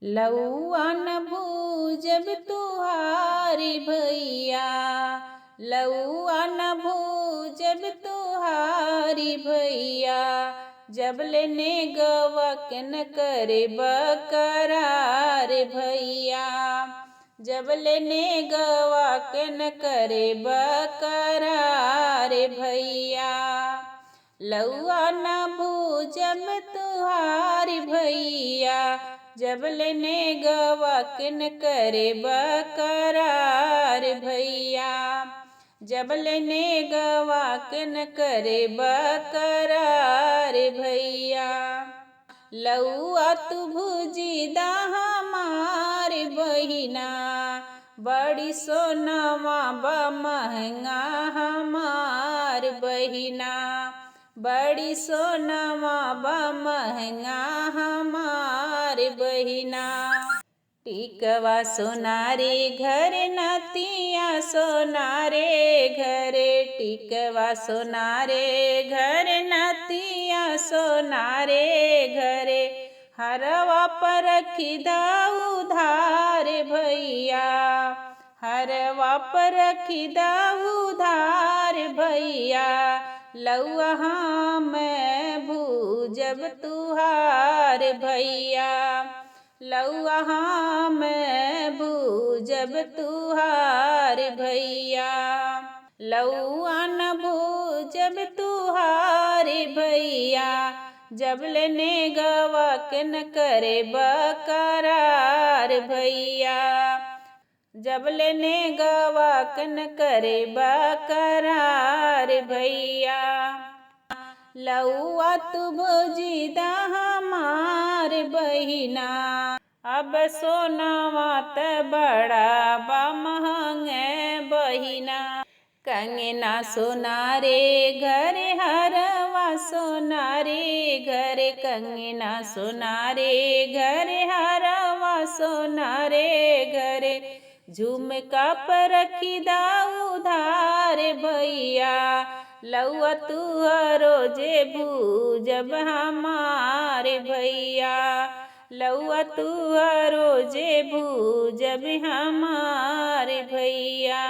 लौआ न भूजब तुहारी भैया, लौआ न भूजब तुहारी भैया। जब लेने गवा के न करे बकरार भैया, जब लेने गवा के न करे बकरार भैया। लौआ न भूजब तुहारी भैया, जब लेने गवा के न करे बकरार भैया, जब लेने गवा के न करे बकरार भैया। लौआ तू भुजी दा हमार बहिना, बड़ी सोनवा बा महंगा हमार बहिना, बड़ी सोनवा बा महंगा हमार बहिना। टिकवा सोनारे घर नतिया सोनारे घरे, टिकवा सोनारे घर नतिया सोनारे घरे। हरवा पर रखी दा उधार भैया, हरवा पर रखी दा उधार भैया। लौआ मैं भूजब तुहार भैया, लौआ मैं भूजब तुहार भैया। लौआ न भूजब तुहार भैया, जब लेने गवा के न करे बकरार भैया, जब लेने गवा के न करे बकरार भैया। लौआ तू भुजी दा हमार बहिना, अब सोनवा त बड़ा बा महंगे बहिना। कंगना सोनारे घरे हरवा सोनारे घरे, कंगना सोनारे घरे हरवा सोनारे घरे। झुमका पर रखी दा उधार भैया, लौआ तू रोजे भूजब हमारे भैया, लौआ तू रोजे भूजब हमारे भैया।